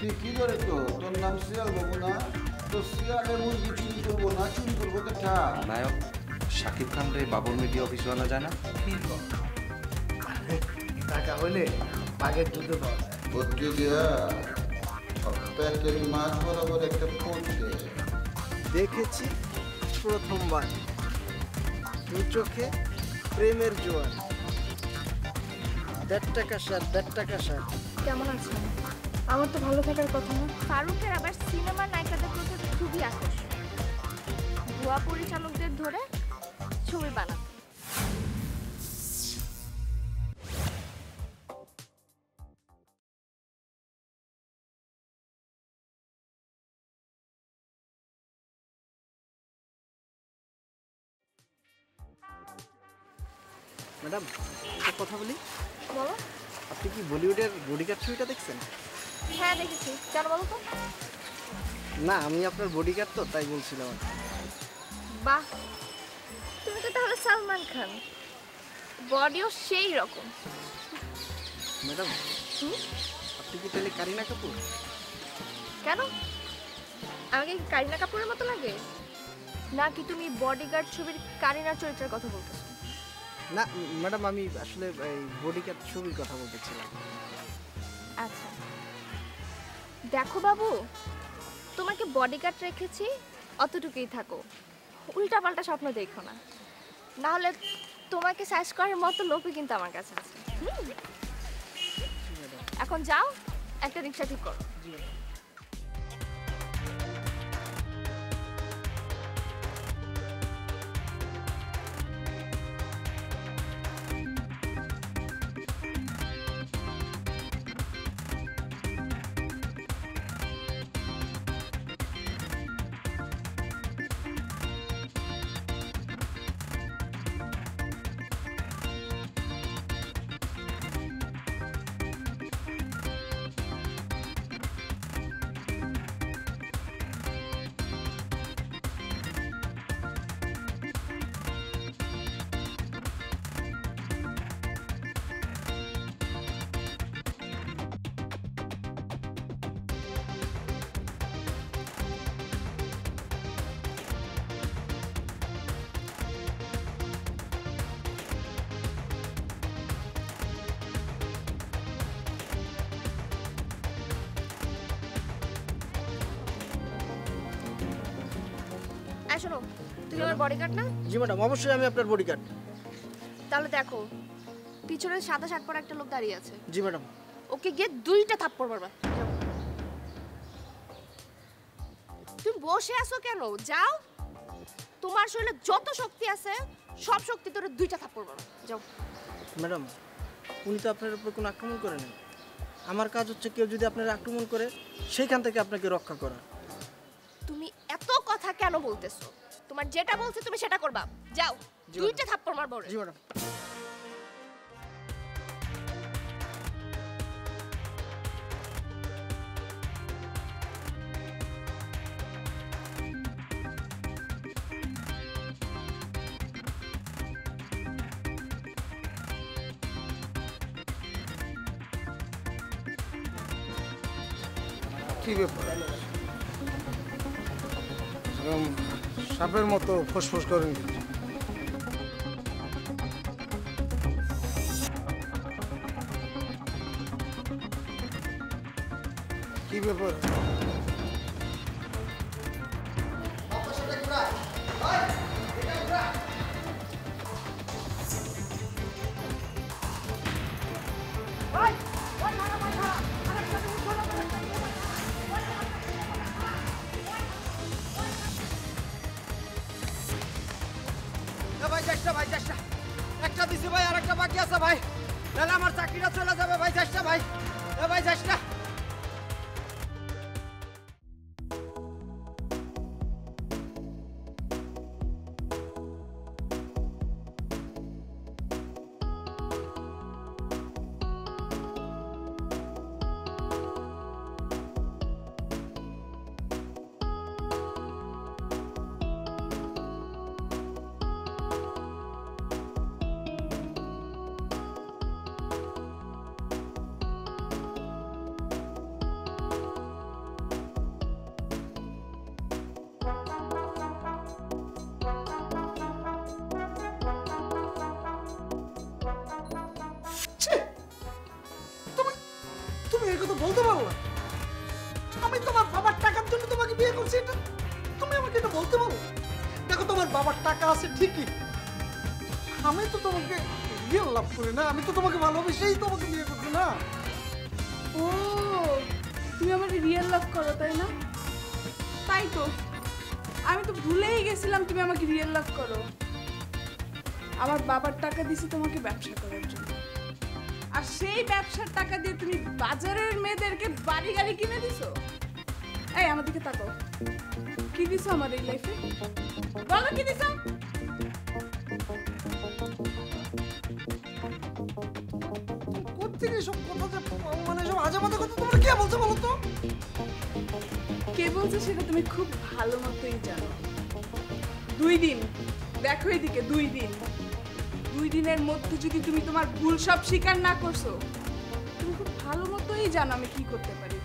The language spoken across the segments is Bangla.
ঠিকই ধরে তো, তোর নাম শিয়াল বাবু না? তো শিয়ালে মুরগি চুরি করবো না, চুরি করবো কেটা? নায়ক শাকিব খান রে বাবুর মিডিয়া অফিস আনা যায় না? টাকা হলে বাঘের দুধও পাওয়া যায়। করতে গিয়া প্যাকেট মাছ বরাবর একটা ফোন দে। দেখেছি প্রথমবার, দু চোখে প্রেমের জোয়ার। 1.5 টাকা সার, 1.5 টাকা সার। কেমন আছেন? আমার তো ভালো থাকার কথা না। ফারুকের আবার সিনেমার নায়িকাদের প্রতি খুবই আকর্ষণ। ভুয়া পরিচালকদের ধরে ছবি বানাতে। ম্যাডাম একটা কথা বলি, বলো। আপনি কি বলিউডের বডিগার্ড ছবিটা দেখছেন? হ্যাঁ দেখেছি, কেন বলো তো? না, আমি আপনার বডিগার্ড তো, তাই বলছিলাম। বাহ, তুমি তো তাহলে সালমান খান, বডিও সেই রকম। ম্যাডাম আপনি কি তাহলে কারিনা কাপুর? কেন, আমাকে কি কারিনা কাপুরের মতো লাগে? নাকি তুমি বডিগার্ড ছবির কারিনার চরিত্রের কথা বলতেছো? না ম্যাডাম, আমি আসলে এই বডিগার্ড ছবির কথা বলতেছিলাম। আচ্ছা দেখো বাবু, তোমাকে বডিগার্ড রেখেছি, অতটুকুই থাকো, উল্টাপাল্টা স্বপ্ন দেখো না, না হলে তোমাকে সাইজ করার মতো লোকই কিন্তু আমার কাছে আছে। এখন যাও, একটা রিক্সা ঠিক করো। শোনো, তুমি আমার বডিগার্ড না? জি ম্যাডাম, অবশ্যই আমি আপনার বডিগার্ড। তাহলে দেখো, পিছনে সাদা শার্ট পরা একটা লোক দাঁড়িয়ে আছে। জি ম্যাডাম। ওকে গিয়ে 2টা থাপ্পড় মারবা। তুমি বসে আছো কেন? যাও, তোমার শরীরে যত শক্তি আছে সব শক্তি তোরে 2টা থাপ্পড় মারবা, যাও। ম্যাডাম উনি তো আপনার উপর কোনো আক্রমণ করেন না। আমার কাজ হচ্ছে কেউ যদি আপনার আক্রমণ করে সেইখান থেকে আপনাকে রক্ষা করা। তুমি এত কথা কেন বলতেছো? তোমার যেটা বলছে তুমি সেটা করবা, যাও। 2টা থাপ্পড় মারবা ওরে। জি ম্যাডাম। কি ব্যাপার, সাপের মতো ফোসফোস করেন? কি ব্যাপার? ভাই চেষ্টা একটা দিছি ভাই, আর একটা বাকি আছে ভাই, তাহলে আমার চাকরিটা চলে যাবে ভাই। চেষ্টা ভাই, ভাই চেষ্টা। তুমি এই কথা বলতে পারো না? আমি তোমার বাবার টাকার জন্য তোমাকে বিয়ে করছি, এটা তুমি আমাকে এটা বলতে পারো? দেখো তোমার বাবার টাকা আছে ঠিকই, আমি তো তোমাকে রিয়েল লাভ করি না, আমি তো তোমাকে ভালোবেসেই তোমাকে বিয়ে করছি না। ও তুমি আমার রিয়েল লাভ করো তাই না? তাই তো, আমি তো ভুলেই গেছিলাম তুমি আমাকে রিয়েল লাভ করো। আমার বাবার টাকা দিছি তোমাকে ব্যবসা করার জন্য, আর সেই ব্যবসার টাকা দিয়ে তুমি বাজারের মেয়েদেরকে বাড়ি গাড়ি কিনে দিছো। এই আমার দিকে তাকাও, কি দিছো আমার এই লাইফে? বলো কি দিছো? কোত্থেকে সব কথা যে মানে সব আজে বাজে কথা তোমরা কে বলছো বলো তো? কে বলছে সেটা তুমি খুব ভালো মতোই জানো। 2 দিন, দেখো এদিকে, 2 দিন, 2 দিনের মধ্যে যদি তুমি তোমার ভুল সব স্বীকার না করছো, তুমি খুব ভালো মতোই জানো আমি কি করতে পারি।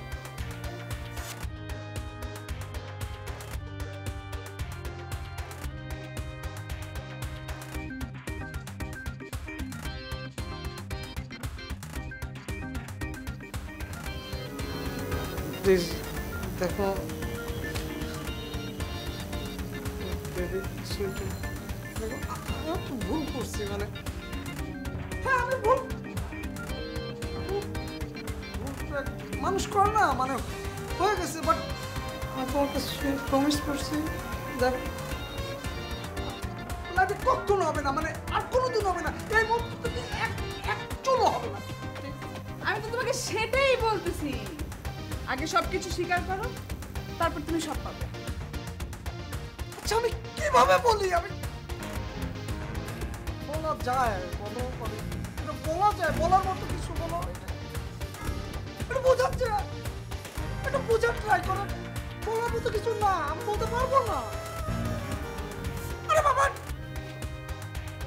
প্লিজ দেখো, দেখো আমি ভুল করছি, মানে হ্যাঁ আমি মানুষ কর না, মানে হয়ে গেছে, বাট আমি তোমাকে প্রমিস করছি দেখ লাইফে কখনো হবে না, মানে আর কোনোদিন হবে না, এই মুহূর্তে এক চলো হবে না। আমি তো তোমাকে সেটাই বলতেছি, আগে সবকিছু স্বীকার করো, তারপর তুমি সব পাবে। আচ্ছা আমি কিভাবে বলি? আমি বলা যায়, বলো মানে এটা বলা যায়, বলার মতো কিছু বলো, এটা বোঝার যায়, এটা বোঝার ট্রাই করো, বলার মতো কিছু না, আমি বলতে পারবো না। আরে বাবা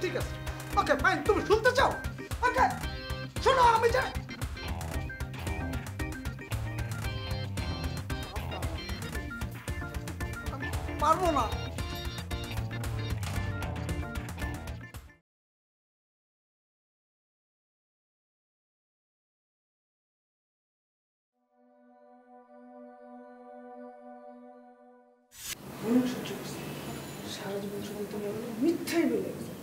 ঠিক আছে, ওকে ফাইন, তুমি শুনতে চাও? ওকে শোনো, আমি যাই। পারবো না। অনেক সহ্য করছি, সারা জীবন যখন তুমি মিথ্যাই বলে গেছো,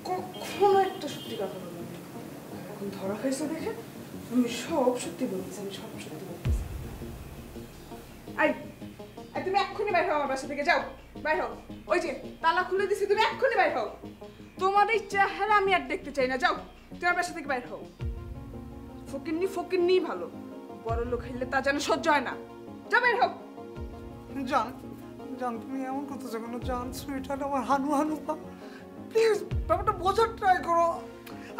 কখনো একটা সত্যি কথা বলবো না। এখন ধরা খাইছো দেখে আমি সব সত্যি বলতেছি, আমি সব সত্যি বলতেছি। আই তুমি এক্ষুনি বাইর হও আমার বাসা থেকে, যাও বাইর হও, ওই যে তালা খুলে দিছি, তুমি এক্ষুনি বাইর হও। তোমার এই চেহারা আমি আর দেখতে চাই না, যাও তুমি আমার বাসা থেকে বাইর হও। ফকিন্নি ভালো, বড় লোক হইলে তা যেন সহ্য হয় না, যা বাইর হও। জান জান তুমি এমন করতেছো কেন? জান সুইটার আমার হানু প্লিজ ব্যাপারটা বোঝার ট্রাই করো।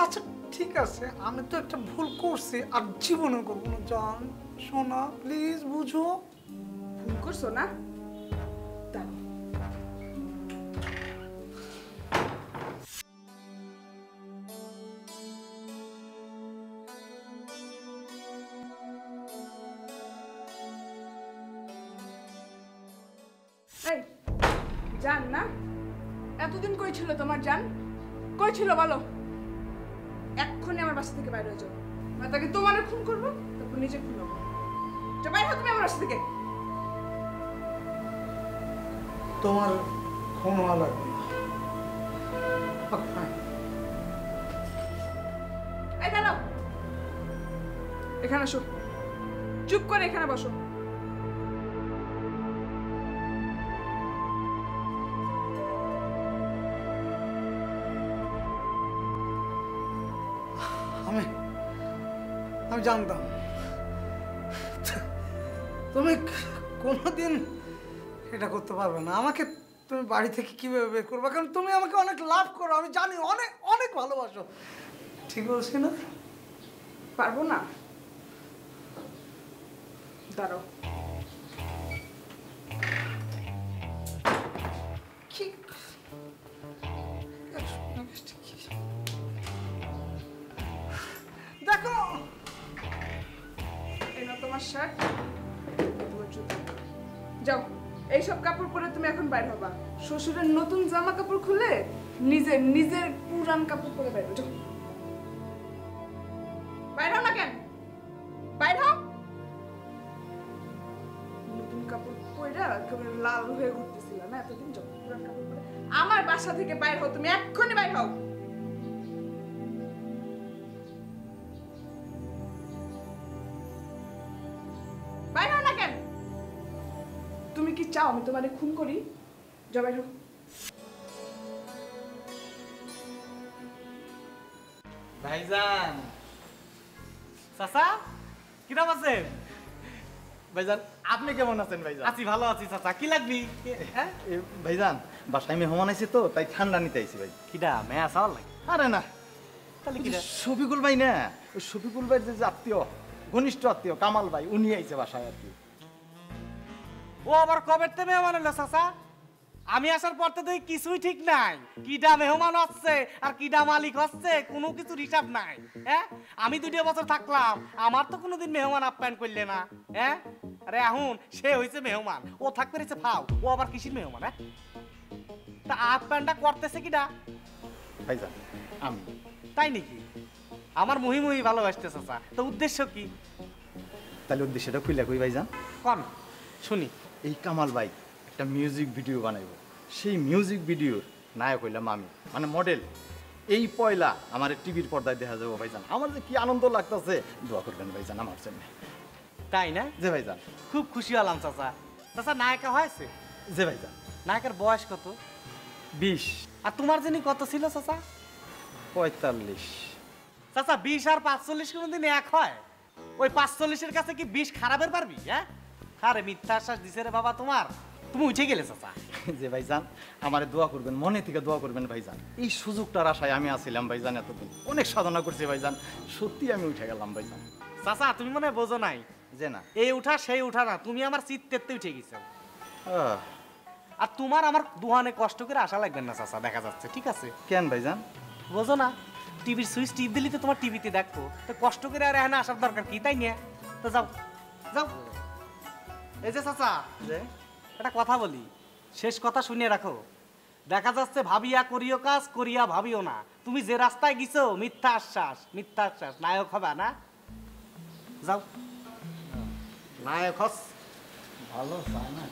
আচ্ছা ঠিক আছে, আমি তো একটা ভুল করছি, আর জীবনে করবো না। জান শোনা প্লিজ বুঝো। ভুল করছো না? দাঁড়াও, এই জান না, এতদিন কই ছিল তোমার জান? কই ছিল বলো? এক্ষুনি আমার বাসা থেকে বাইরে হয়ে যাও, না তাকে তোমার খুন করবো, তারপর নিজে খুন হবো। যা বাইরে হও তুমি আমার বাসা থেকে। তোমার ফোন হওয়া লাগবে না। এই দাঁড়াও, এখানে আসো, চুপ করে এখানে বসো। আমি জানতাম তুমি কোনোদিন এটা করতে পারবে না। আমাকে তুমি বাড়ি থেকে কিভাবে বের করবে? কারণ তুমি আমাকে অনেক লাভ করো, আমি জানি, অনেক অনেক ভালোবাসো। ঠিক বলছি না? পারবো না, দাঁড়াও। কি দেখো, এই না তোমার শার্ট, তোমার জুতো। যাও, এইসব কাপড় পরে তুমি এখন বাইর হবা। শ্বশুরের নতুন জামা কাপড় খুলে নিজের পুরান কাপড় পরে বাইর হও। যাও, বাইর হও না কেন? পইরা একেবারে লাল হয়ে ঘুরতেছিল না এতদিন যখন পুরান কাপড় পরে। আমার বাসা থেকে বাইর হও, তুমি এক্ষুনি বাইর হও। বাইর হও না কেন? তুমি কি চাও আমি তোমারে খুন করি? যাও বাইর হও। ভাইজান চাচা কিরম আছেন? ভাইজান আপনি কেমন আছেন ভাইজান? আছি ভালো আছি চাচা, কি লাগবি? হ্যাঁ ভাইজান বাসায় মেহমান আইছে তো তাই ঠান্ডা নিতে আইছি ভাই। কিডা মেয়া চাওয়ার লাগে? আরে না, তাহলে ওই যে কিডা? শফিকুল ভাই না, ওই শফিকুল ভাইয়ের যে আত্মীয়, ঘনিষ্ঠ আত্মীয় কামাল ভাই, উনি আইছে বাসায় আর কি। ও আবার কবে থেকে মেহমান এলো চাচা? আমি আসার পর তো দেখি কিছুই ঠিক নাই। কিডা মেহমান হচ্ছে আর কিডা মালিক হচ্ছে কোনো কিছুর হিসাব নাই। হ্যাঁ আমি 2 বছর থাকলাম, আমার তো কোনোদিন মেহমান আপ্যায়ন করলে না। হ্যাঁ আরে এখন সে হয়েছে মেহমান, ও থাকতে রয়েছে ফাও, ও আবার কিসির মেহমান? হ্যাঁ তা আপ্যায়নটা করতেছে কিডা? ভাইজান আমি। তাই নাকি? আমার মুহি ভালোবাসতে চাচা, তো উদ্দেশ্য কি? তাহলে উদ্দেশ্যটা খুলে কই ভাইজান। কোন শুনি। এই কামাল ভাই একটা মিউজিক ভিডিও বানাইব, সেই মিউজিক ভিডিওর নায়ক হইলাম আমি, মানে মডেল। এই পয়লা আমার টিভির পর্দায় দেখা যাবো ভাইজান। আমার যে কি আনন্দ লাগতেছে, দোয়া করবেন ভাইজান আমার জন্য। তাই না? যে ভাইজান। খুব খুশি হলাম চাচা। চাচা নায়িকা হয়েছে? যে ভাইজান। নায়িকার বয়স কত? 20। আর তোমার যিনি কত ছিল চাচা? 45। চাচা 20 আর 45 কোনদিন এক হয়? ওই 45-এর কাছে কি 20 খারাপের পারবি? হ্যাঁ আরে মিথ্যা আশ্বাস দিছে রে বাবা তোমার, তুমি উঠে গেলে চাচা। যে ভাইজান আমারে দোয়া করবেন, মনে থেকে দোয়া করবেন ভাইজান। এই সুযোগটার আশায় আমি আছিলাম ভাইজান, এতদিন অনেক সাধনা করছি ভাইজান, সত্যি আমি উঠে গেলাম ভাইজান। চাচা তুমি মনে হয় বোঝো নাই, যে না এই উঠা সেই উঠা না, তুমি আমার চিত্তেতে উঠে গেছো। আহ, আর তোমার আমার দুহানে কষ্ট করে আসা লাগবে না চাচা, দেখা যাচ্ছে। ঠিক আছে? কেন ভাইজান? বোঝো না, টিভির সুইচ টিপ দিলি তো তোমার টিভিতে দেখো, তো কষ্ট করে আর এখানে আসার দরকার কি? তাই নিয়ে তো যাও যাও। এই যে চাচা, যে একটা কথা বলি, শেষ কথা শুনে রাখো। দেখা যাচ্ছে ভাবিয়া করিও কাজ, করিয়া ভাবিও না। তুমি যে রাস্তায় গেছো মিথ্যা আশ্বাস, মিথ্যা আশ্বাস, নায়ক হবে না। যাও নায়ক হস। ভালো চায় না।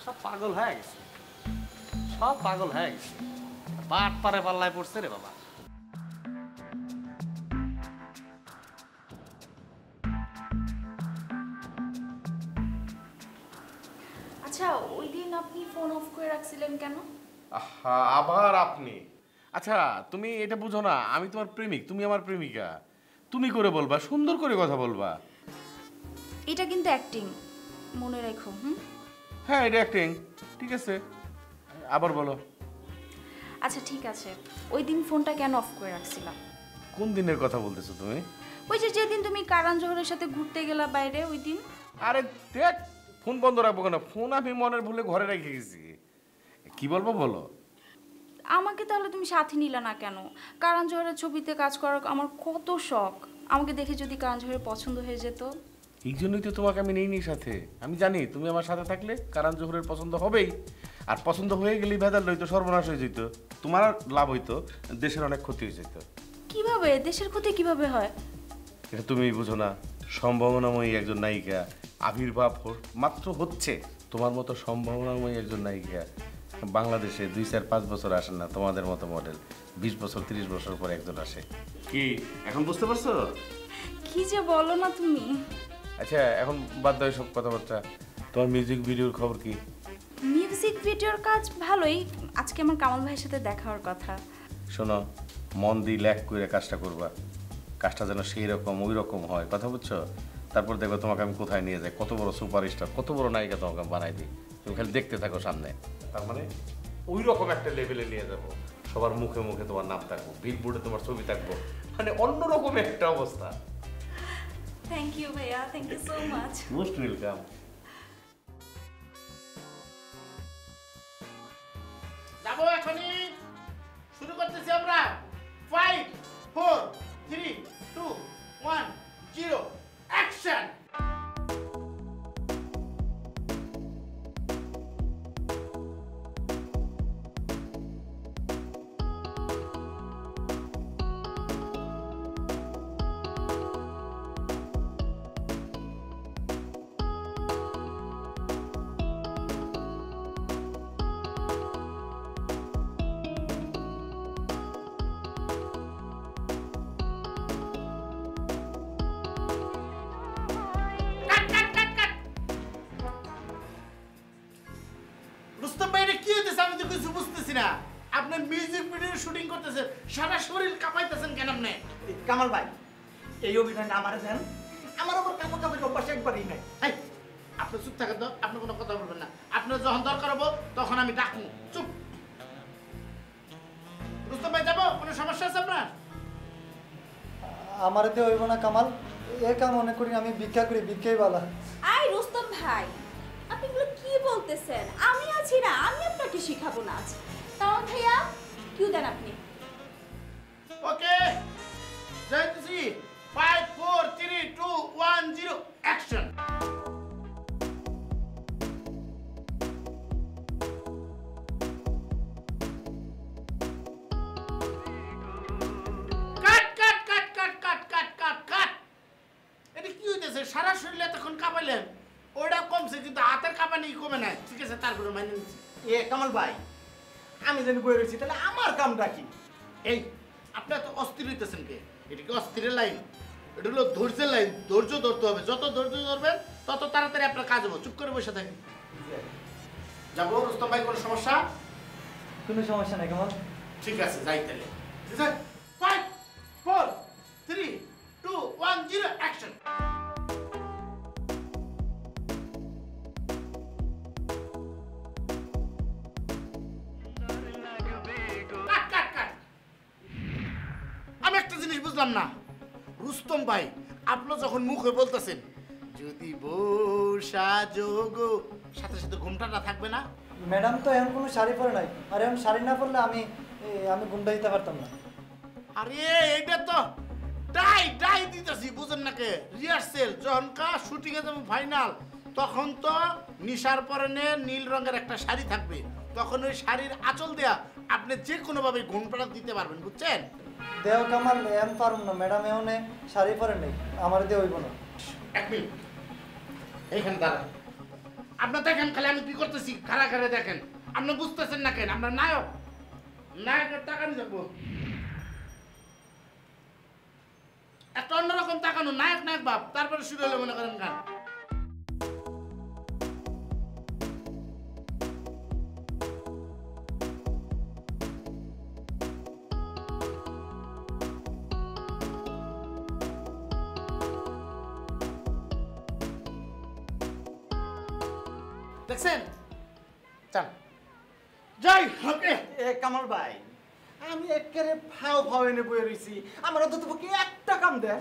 সব পাগল হয়ে গেছে, সব পাগল হয়ে গেছে, বাট পারে পাল্লায় পড়ছে রে বাবা। আচ্ছা ওই দিন আপনি ফোন অফ করে রাখছিলেন কেন? আহা আবার আপনি? আচ্ছা তুমি এটা বুঝো না, আমি তোমার প্রেমিক, তুমি আমার প্রেমিকা। তুমি করে বলবা, সুন্দর করে কথা বলবা। এটা কিন্তু অ্যাক্টিং, মনে রেখো। হ্যাঁ এটা অ্যাক্টিং, ঠিক আছে, আবার বলো। আচ্ছা ঠিক আছে, ওই দিন ফোনটা কেন অফ করে রাখছিলাম? কোন দিনের কথা বলতেছো তুমি? ওই যে যেদিন তুমি কারণ জোহরের সাথে ঘুরতে গেলা বাইরে, ওই দিন। আরে দেখ, ফোন বন্ধ রাখবো কেন? ফোন আমি মনের ভুলে ঘরে রেখে গেছি। কি বলবো বলো? আমাকে তাহলে তুমি সাথে নিলা না কেন? কারণ জোহরের ছবিতে কাজ করার আমার কত শখ। আমাকে দেখে যদি কারণ জোহরের পছন্দ হয়ে যেত। এই জন্যই তো তোমাকে আমি নেইনি সাথে। আমি জানি তুমি আমার সাথে থাকলে কারণ জোহরের পছন্দ হবেই, আর পছন্দ হয়ে গেলেই ভেদাল হইতো, সর্বনাশ হয়ে যেত, তোমার লাভ হইতো, দেশের অনেক ক্ষতি হয়ে যেত। কিভাবে? দেশের ক্ষতি কিভাবে হয়? এটা তুমি বুঝো না। সম্ভাবনাময়ী একজন নায়িকা আবির্ভাব মাত্র হচ্ছে, তোমার মতো সম্ভাবনাময়ী একজন নায়িকা বাংলাদেশে 2-4-5 বছর আসেন না। তোমাদের মতো মডেল 20 বছর 30 বছর পর একজন আসে। কি এখন বুঝতে পারছো? কি যে বলো না তুমি। আচ্ছা এখন বাদ দাও সব কথাবার্তা, তোমার মিউজিক ভিডিওর খবর কি? মিউজিক ভিডিওর কাজ ভালোই। আজকে আমার কামাল ভাইয়ের সাথে দেখা হওয়ার কথা। শোনো, মন দিয়ে ল্যাক করে কাজটা করবা, কাজটা যেন সেই রকম ওই রকম হয়, কথা বুঝছো? তারপর দেখো তোমাকে আমি কোথায় নিয়ে যাই, কত বড় সুপারস্টার, কত বড় নায়িকা তোমাকে আমি বানাই দিই। তুমি খালি দেখতে থাকো সামনে, তার মানে ওই রকম একটা লেভেলে নিয়ে যাবো। সবার মুখে মুখে তোমার নাম থাকবো, বিলবোর্ডে তোমার ছবি থাকবো, মানে অন্যরকম একটা অবস্থা। থ্যাংক ইউ ভাইয়া, thank you so much. Most welcome. যাবো এখনই, শুরু করতেছি আমরা। 5 4 3 2 1 0 অ্যাকশন। করতেছেন, সারা শরীর কাঁপাইতেছেন কেন আপনি? কামাল ভাই এই অভিনয় আমার দেন, আমার আবার কাপড় অভ্যাস একবারই নাই। এই, আপনি চুপ থাকেন তো, আপনি কোনো কথা বলবেন না। আপনার যখন দরকার হবো তখন আমি ডাকবো। চুপ। রুস্তম ভাই যাবো? কোনো সমস্যা আছে আপনার? আমার দিয়ে হইব না কামাল, এ কাম মনে করি আমি ভিক্ষা করি, ভিক্ষাই বালা। আই রুস্তম ভাই, আপনি এগুলো কি বলতেছেন? আমি আছি না, আমি আপনাকে শিখাবো নাচ। তাও ভাইয়া কিউ দেন আপনি? ওকে, যাইতেছি। 5 4 3 2 1 0 অ্যাকশন। কাট কাট কাট কাট কাট কাট কাট কাট। এটা কি হইতেছে? সারা শরীরে তখন কাঁপাইলেন, ওটা কমছে কিন্তু হাতের কাঁপানি কমে নাই। ঠিক আছে, তারপরে মাইনে নিচ্ছি। এ কামাল ভাই, আমি যেন বয়ে রয়েছি, তাহলে আমার কামটা কি? এই, আপনি এত অস্থির হইতেছেন কে? এটা কি অস্থিরের লাইন? এটা হলো ধৈর্যের লাইন। ধৈর্য ধরতে হবে, যত ধৈর্য ধরবেন তত তাড়াতাড়ি আপনার কাজ হবে। চুপ করে বসে থাকেন। যাবো রুস্তম ভাই, কোনো সমস্যা? কোনো সমস্যা নাই কামাল। ঠিক আছে, যাই তাহলে। 5 4 3 2 1 0 অ্যাকশন। আমি একটা জিনিস বুঝলাম না, রুস্তম ভাই, আপনি যখন মুখে বলতেছেন যদি বউ সাজোগো, সাথে সাথে ঘুমটাটা থাকবে না? ম্যাডাম তো এখন কোনো শাড়ি পরে নাই, আর এখন শাড়ি না পরলে আমি ঘুমটা দিতে পারতাম না। আরে এইটা তো ডাই ডাই দিতেছি, বুঝেন না কে? রিহার্সেল যখন শুটিং এ যাবো ফাইনাল, তখন তো নিশার পরনে নীল রঙের একটা শাড়ি থাকবে, তখন ওই শাড়ির আঁচল দেয়া আপনি যে কোনো ভাবে ঘুমপাড়া দিতে পারবেন, বুঝছেন? দেও কামাল, এম পারুম না, ম্যাডাম এমনে শাড়ি পরে নেই, আমার দিয়ে হইব না। এক মিনিট, এইখানে দাঁড়ান। আপনার দেখেন খালি আমি কি করতেছি, খাড়া খাড়া দেখেন। আপনি বুঝতেছেন না কেন? আমরা নায়ক, নায়কের তাকানি দেখবো একটা অন্যরকম তাকানো, নায়ক নায়ক ভাব, তারপরে শুরু হলে মনে করেন গান। দেখছেন? চল যাই। ওকে এ কামাল ভাই, আমি একেবারে ফাও ফাও এনে বয়ে রয়েছি, আমার অন্তত পক্ষে একটা কাম দেন।